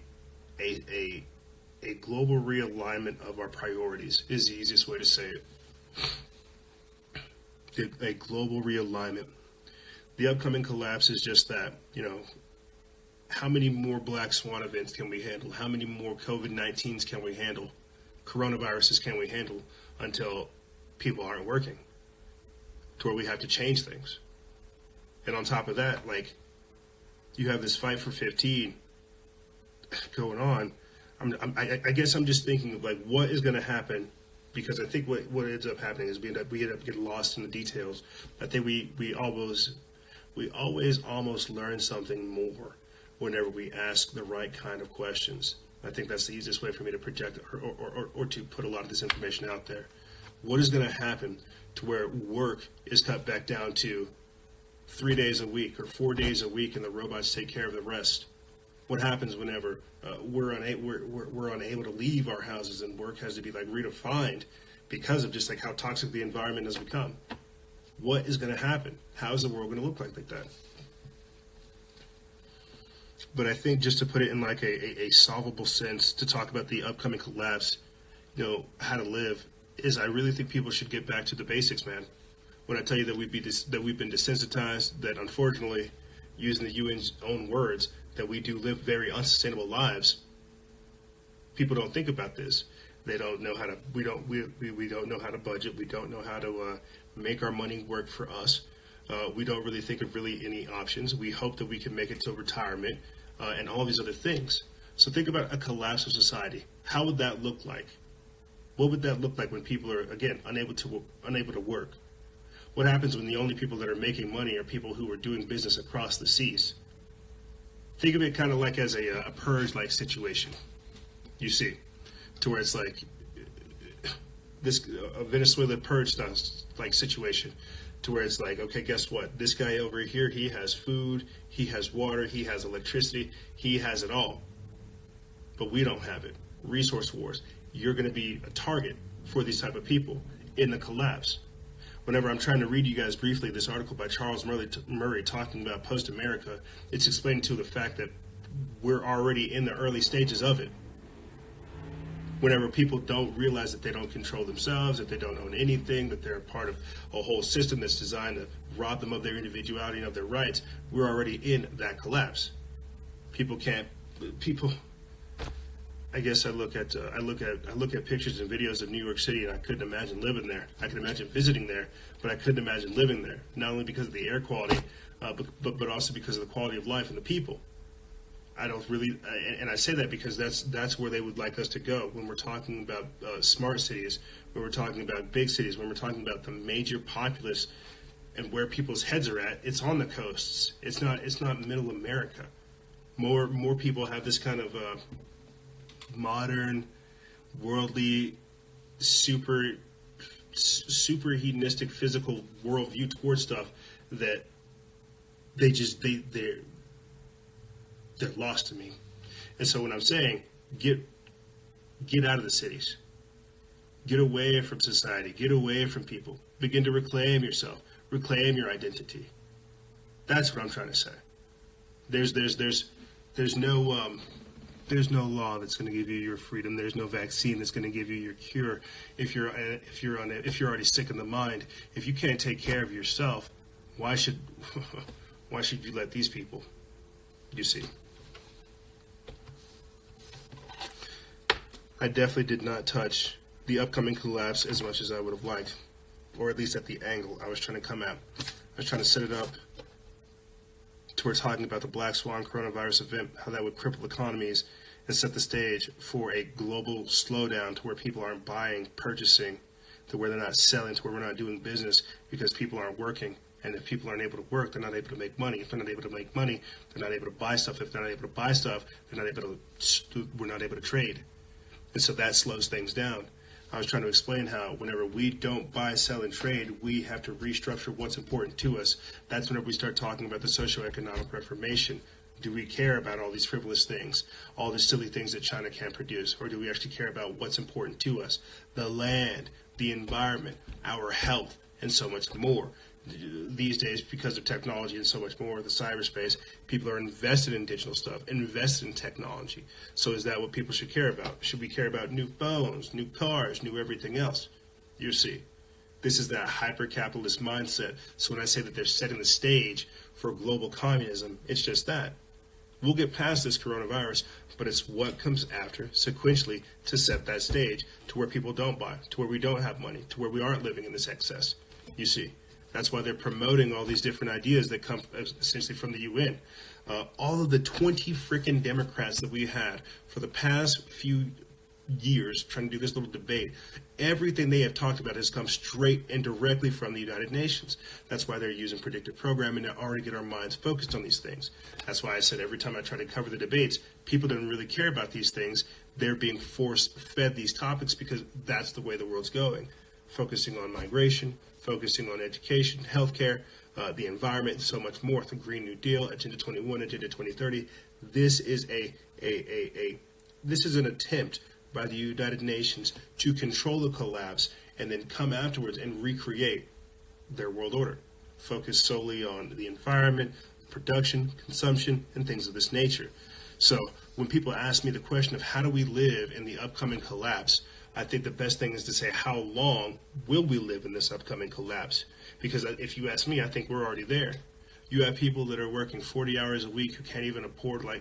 global realignment of our priorities is the easiest way to say it. A global realignment. The upcoming collapse is just that, how many more Black Swan events can we handle? How many more COVID-19s can we handle? Coronaviruses can we handle until people aren't working? To where we have to change things. And on top of that, you have this fight for 15 going on. I guess I'm just thinking of what is going to happen, because I think what ends up happening is we end up getting lost in the details. I think we always almost learn something more whenever we ask the right kind of questions. I think that's the easiest way for me to project or to put a lot of this information out there. What is going to happen to where work is cut back down to 3 days a week or 4 days a week, and the robots take care of the rest? What happens whenever we're unable to leave our houses and work has to be redefined because of just how toxic the environment has become? What is going to happen? How is the world going to look like that? But I think, just to put it in a solvable sense, to talk about the upcoming collapse, how to live, is I really think people should get back to the basics, man. When I tell you that we've been desensitized, that unfortunately, using the UN's own words, that we do live very unsustainable lives, people don't think about this. They don't know how to. We don't know how to budget. We don't know how to make our money work for us. We don't really think of really any options. We hope that we can make it to retirement and all these other things. So think about a collapse of society. How would that look like? What would that look like when people are, again, unable to work? What happens when the only people that are making money are people who are doing business across the seas? Think of it kind of like as a purge-like situation. You see, to where it's a Venezuela purge-style situation, to where it's okay, guess what? This guy over here, he has food, he has water, he has electricity, he has it all. But we don't have it. Resource wars. You're going to be a target for these type of people in the collapse. Whenever I'm trying to read you guys briefly this article by Charles Murray talking about post-America, it's explaining to the fact that we're already in the early stages of it. Whenever people don't realize that they don't control themselves, that they don't own anything, that they're a part of a whole system that's designed to rob them of their individuality and of their rights, we're already in that collapse. I guess I look at pictures and videos of New York City, and I couldn't imagine living there. I could imagine visiting there, but I couldn't imagine living there. Not only because of the air quality, but also because of the quality of life and the people. I don't really, and I say that because that's where they would like us to go when we're talking about smart cities, when we're talking about big cities, when we're talking about the major populace and where people's heads are at. It's on the coasts. It's not middle America. More people have this kind of modern, worldly, super hedonistic, physical worldview towards stuff that they're lost to me. And so when I'm saying get out of the cities, get away from society, get away from people, begin to reclaim yourself, reclaim your identity. That's what I'm trying to say. There's There's no there's no law that's going to give you your freedom. There's no vaccine that's going to give you your cure. If you're already sick in the mind, if you can't take care of yourself, why should why should you let these people? You see, I definitely did not touch the upcoming collapse as much as I would have liked, or at least at the angle I was trying to come at. I was trying to set it up towards talking about the Black Swan coronavirus event, how that would cripple economies and set the stage for a global slowdown to where people aren't buying, purchasing, to where they're not selling, to where we're not doing business because people aren't working. And if people aren't able to work, they're not able to make money. If they're not able to make money, they're not able to buy stuff. If they're not able to buy stuff, they're not able to, we're not able to trade. And so that slows things down. I was trying to explain how whenever we don't buy, sell, and trade, we have to restructure what's important to us. That's whenever we start talking about the socioeconomic reformation. Do we care about all these frivolous things, all the silly things that China can't produce, or do we actually care about what's important to us? The land, the environment, our health, and so much more. These days, because of technology and so much more, the cyberspace, people are invested in digital stuff, invested in technology. So is that what people should care about? Should we care about new phones, new cars, new everything else? You see, this is that hyper-capitalist mindset. So when I say that they're setting the stage for global communism, it's just that. We'll get past this coronavirus, but it's what comes after, sequentially, to set that stage to where people don't buy, to where we don't have money, to where we aren't living in this excess. You see. That's why they're promoting all these different ideas that come essentially from the UN. All of the 20 freaking Democrats that we had for the past few years trying to do this little debate, everything they have talked about has come straight and directly from the United Nations. That's why they're using predictive programming to already get our minds focused on these things. That's why I said every time I try to cover the debates, people don't really care about these things. They're being force-fed these topics because that's the way the world's going. Focusing on migration, focusing on education, healthcare, the environment, and so much more. The Green New Deal, Agenda 21, Agenda 2030. This is this is an attempt by the United Nations to control the collapse and then come afterwards and recreate their world order, focused solely on the environment, production, consumption, and things of this nature. So when people ask me the question of how do we live in the upcoming collapse, I think the best thing is to say, how long will we live in this upcoming collapse? Because if you ask me, I think we're already there. You have people that are working 40 hours a week who can't even afford a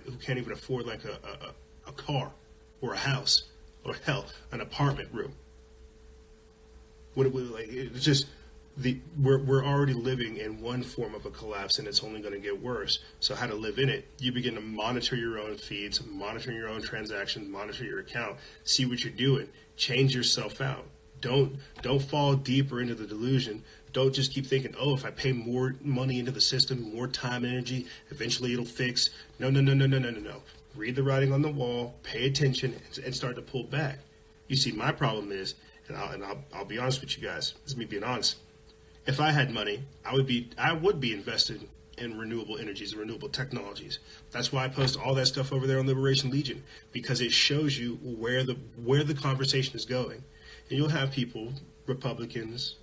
car or a house or hell, an apartment room. It's just we're already living in one form of a collapse, and it's only going to get worse. So how to live in it? You begin to monitor your own feeds, monitor your own transactions, monitor your account, see what you're doing. Change yourself out. Don't fall deeper into the delusion. Don't just keep thinking, oh, if I pay more money into the system, more time and energy, eventually it'll fix. No. Read the writing on the wall, pay attention, and start to pull back. You see, my problem is, and I'll be honest with you guys. This is me being honest. If I had money, I would be invested in renewable energies and renewable technologies. That's why I post all that stuff over there on Liberation Legion, because it shows you where the conversation is going. And you'll have people, Republicans,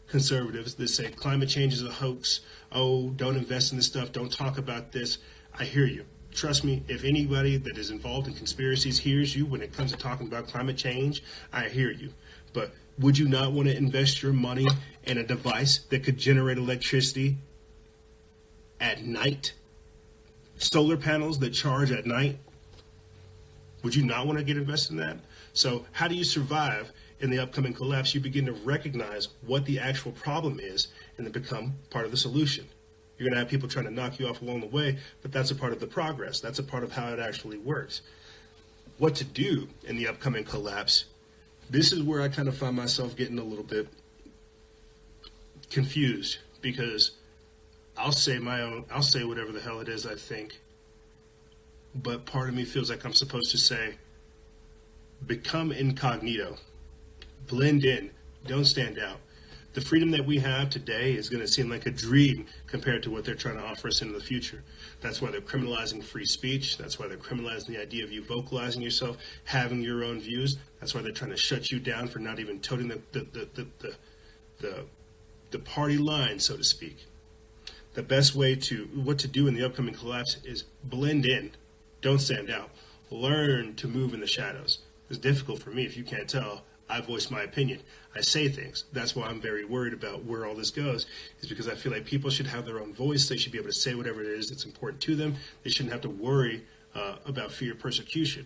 conservatives, that say climate change is a hoax. Oh, don't invest in this stuff. Don't talk about this. I hear you. Trust me, if anybody that is involved in conspiracies hears you when it comes to talking about climate change, I hear you. But would you not want to invest your money in a device that could generate electricity at night? Solar panels that charge at night? Would you not want to get invested in that? So how do you survive in the upcoming collapse? You begin to recognize what the actual problem is and then become part of the solution. You're going to have people trying to knock you off along the way, but that's a part of the progress. That's a part of how it actually works. What to do in the upcoming collapse? This is where I kind of find myself getting a little bit confused, because I'll say whatever the hell it is I think, but part of me feels like I'm supposed to say, become incognito, blend in, don't stand out. The freedom that we have today is going to seem like a dream compared to what they're trying to offer us in the future. That's why they're criminalizing free speech. That's why they're criminalizing the idea of you vocalizing yourself, having your own views. That's why they're trying to shut you down for not even toting the party line, so to speak. the best way to what to do in the upcoming collapse is blend in, don't stand out, learn to move in the shadows. It's difficult for me. If you can't tell, I voice my opinion. I say things. That's why I'm very worried about where all this goes, is because I feel like people should have their own voice. They should be able to say whatever it is that's important to them. They shouldn't have to worry about fear of persecution.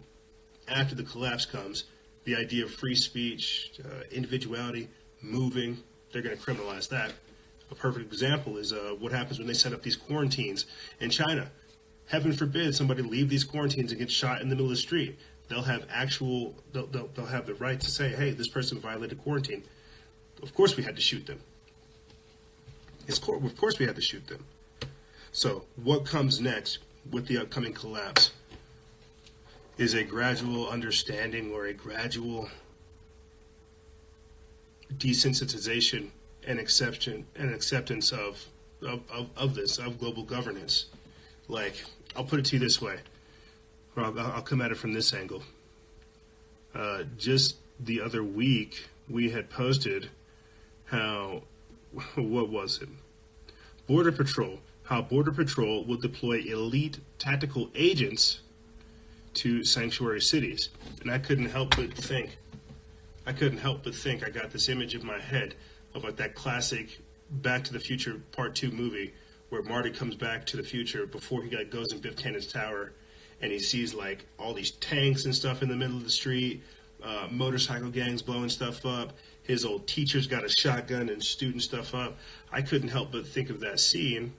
After the collapse comes, the idea of free speech, individuality, moving, they're going to criminalize that. A perfect example is what happens when they set up these quarantines in China. Heaven forbid somebody leave these quarantines and get shot in the middle of the street. They'll have they'll have the right to say, hey, this person violated quarantine. Of course we had to shoot them. Of course we had to shoot them. So what comes next with the upcoming collapse is a gradual understanding or a gradual desensitization and acceptance of global governance. Like, I'll put it to you this way, or I'll come at it from this angle. Just the other week, we had posted how, what was it? Border Patrol, how Border Patrol will deploy elite tactical agents to sanctuary cities. And I couldn't help but think, I got this image in my head of like that classic Back to the Future Part 2 movie where Marty comes back to the future before he goes in Biff Tannen's tower, and he sees like all these tanks and stuff in the middle of the street, motorcycle gangs blowing stuff up. His old teacher's got a shotgun and shooting stuff up. I couldn't help but think of that scene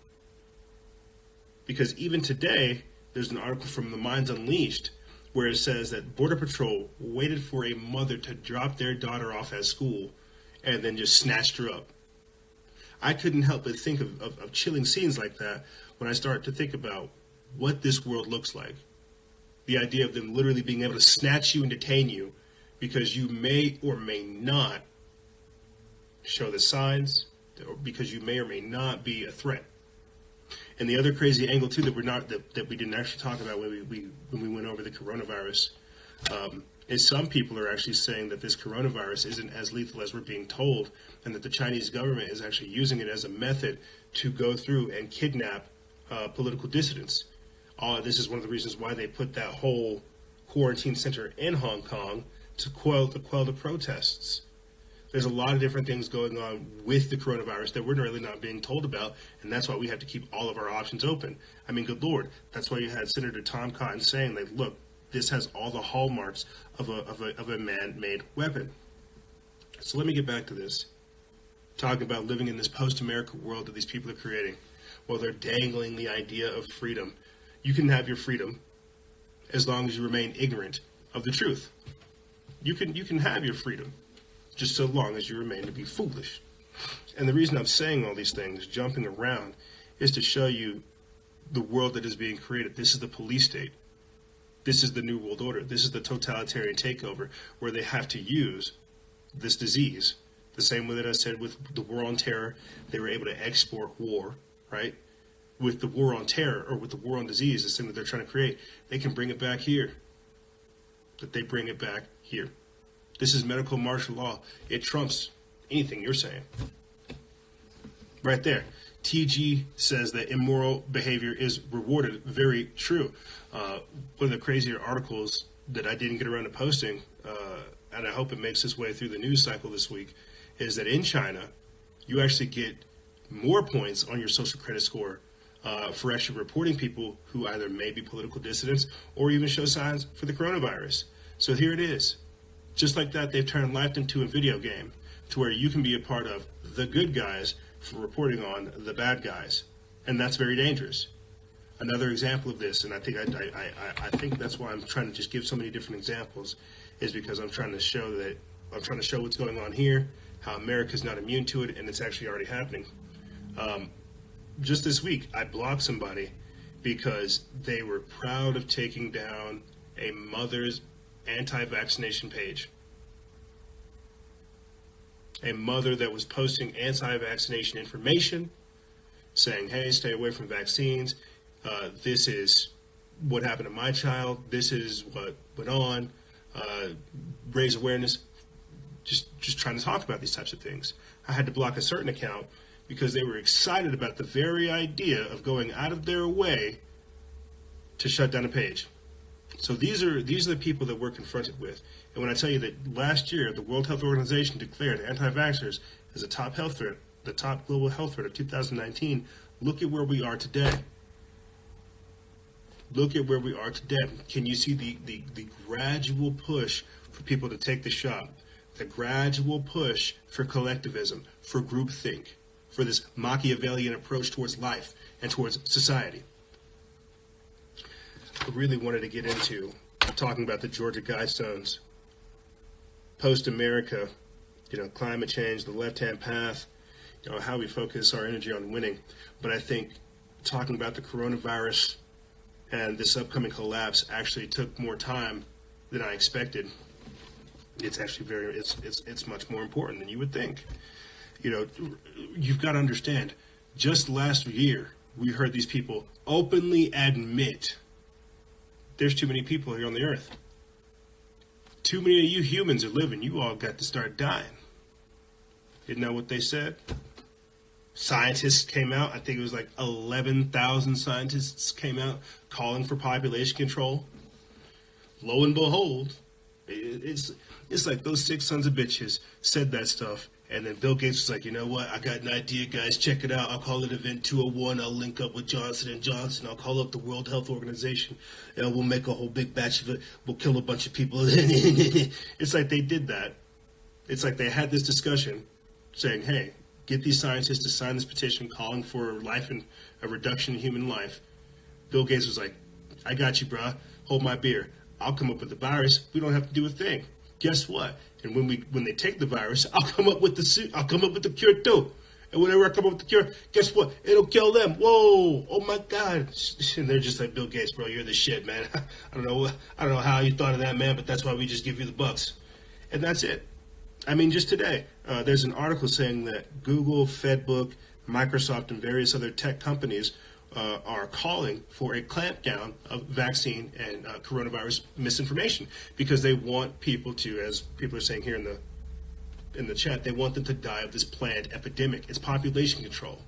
because even today, there's an article from The Minds Unleashed where it says that Border Patrol waited for a mother to drop their daughter off at school and then just snatched her up. I couldn't help but think of chilling scenes like that when I start to think about what this world looks like. The idea of them literally being able to snatch you and detain you because you may or may not show the signs, or because you may or may not be a threat. And the other crazy angle too that we didn't actually talk about when we went over the coronavirus is some people are actually saying that this coronavirus isn't as lethal as we're being told, and that the Chinese government is actually using it as a method to go through and kidnap political dissidents. This is one of the reasons why they put that whole quarantine center in Hong Kong to quell the protests. There's a lot of different things going on with the coronavirus that we're really not being told about, and that's why we have to keep all of our options open. I mean, good Lord, that's why you had Senator Tom Cotton saying, like, look, this has all the hallmarks of a man-made weapon. So let me get back to this. Talking about living in this post-America world that these people are creating. Well, they're dangling the idea of freedom. You can have your freedom as long as you remain ignorant of the truth. You can have your freedom just so long as you remain to be foolish. And the reason I'm saying all these things, jumping around, is to show you the world that is being created. This is the police state. This is the New World Order. This is the totalitarian takeover where they have to use this disease. The same way that I said with the war on terror, they were able to export war, right? With the war on terror, or with the war on disease, the thing that they're trying to create, they can bring it back here. But they bring it back here. This is medical martial law. It trumps anything you're saying. Right there. TG says that immoral behavior is rewarded. Very true. One of the crazier articles that I didn't get around to posting, and I hope it makes its way through the news cycle this week, is that in China, you actually get more points on your social credit score for actually reporting people who either may be political dissidents or even show signs for the coronavirus. So here it is. Just like that, they've turned life into a video game to where you can be a part of the good guys for reporting on the bad guys. And that's very dangerous. Another example of this, and I think that's why I'm trying to just give so many different examples, is because I'm trying to show what's going on here, how America's not immune to it, and it's actually already happening. Just this week, I blocked somebody because they were proud of taking down a mother's anti-vaccination page. A mother that was posting anti-vaccination information, saying, hey, stay away from vaccines. This is what happened to my child. This is what went on. Raise awareness. Just trying to talk about these types of things. I had to block a certain account because they were excited about the very idea of going out of their way to shut down a page. So these are the people that we're confronted with. And when I tell you that last year, the World Health Organization declared anti-vaxxers as a top health threat, the top global health threat of 2019, look at where we are today. Look at where we are today. Can you see the gradual push for people to take the shot? The gradual push for collectivism, for groupthink, for this Machiavellian approach towards life and towards society. I really wanted to get into talking about the Georgia Guidestones, post-America, climate change, the left-hand path, how we focus our energy on winning. But I think talking about the coronavirus and this upcoming collapse actually took more time than I expected. It's actually it's much more important than you would think. You've got to understand, just last year, we heard these people openly admit there's too many people here on the earth. Too many of you humans are living. You all got to start dying. Isn't that what they said? Scientists came out. I think it was like 11,000 scientists came out calling for population control. Lo and behold, it's like those 6 sons of bitches said that stuff. And then Bill Gates was like, you know what? I got an idea, guys. Check it out. I'll call it Event 201. I'll link up with Johnson & Johnson. I'll call up the World Health Organization. And we'll make a whole big batch of it. We'll kill a bunch of people. It's like they did that. It's like they had this discussion saying, hey, get these scientists to sign this petition calling for life and a reduction in human life. Bill Gates was like, I got you, bruh. Hold my beer. I'll come up with the virus. We don't have to do a thing. Guess what? And when they take the virus, I'll come up with the cure too. And whenever I come up with the cure, guess what? It'll kill them. Whoa! Oh my God! And they're just like, Bill Gates, bro, you're the shit, man. I don't know how you thought of that, man, but that's why we just give you the bucks. And that's it. I mean, just today, there's an article saying that Google, Facebook, Microsoft, and various other tech companies are calling for a clampdown of vaccine and coronavirus misinformation because they want people to, as people are saying here in the chat, they want them to die of this planned epidemic. It's population control.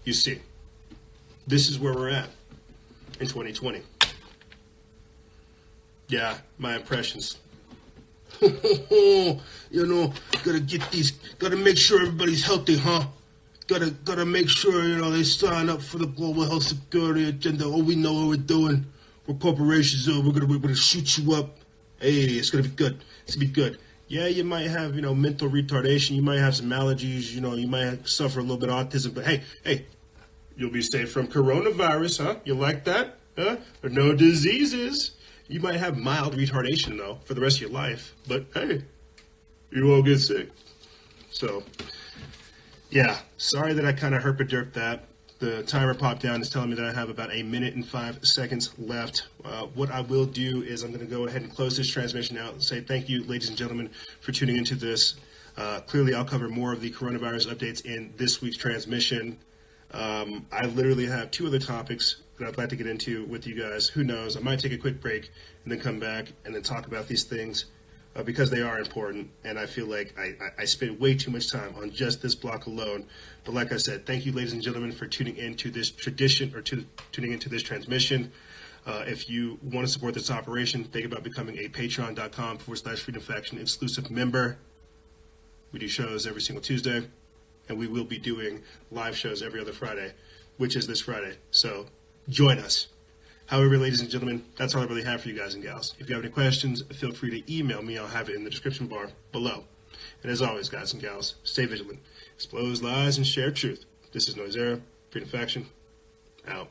You see, this is where we're at in 2020. Yeah, my impressions. Gotta make sure everybody's healthy, huh? Gotta make sure, they sign up for the global health security agenda. Oh, we know what we're doing. We're corporations, we're gonna shoot you up. Hey, it's gonna be good. It's gonna be good. Yeah, you might have, mental retardation. You might have some allergies. You might suffer a little bit of autism. But hey, you'll be safe from coronavirus, huh? You like that? Huh? Or no diseases. You might have mild retardation, though, for the rest of your life. But, hey, you won't get sick. So, yeah, sorry that I kind of herpaderped that. The timer popped down. It's telling me that I have about 1 minute and 5 seconds left. What I will do is I'm going to go ahead and close this transmission out and say thank you, ladies and gentlemen, for tuning into this. Clearly, I'll cover more of the coronavirus updates in this week's transmission. I literally have 2 other topics that I'd like to get into with you guys. Who knows? I might take a quick break and then come back and then talk about these things because they are important. And I feel like I spent way too much time on just this block alone. But like I said, thank you, ladies and gentlemen, for tuning into this tradition or tuning into this transmission. If you want to support this operation, think about becoming a patreon.com/Freedom Faction exclusive member. We do shows every single Tuesday, and we will be doing live shows every other Friday, which is this Friday. So join us. However, ladies and gentlemen, that's all I really have for you guys and gals. If you have any questions, feel free to email me. I'll have it in the description bar below. And as always, guys and gals, stay vigilant, expose lies, and share truth. This is Noisera, Freedom Faction, out.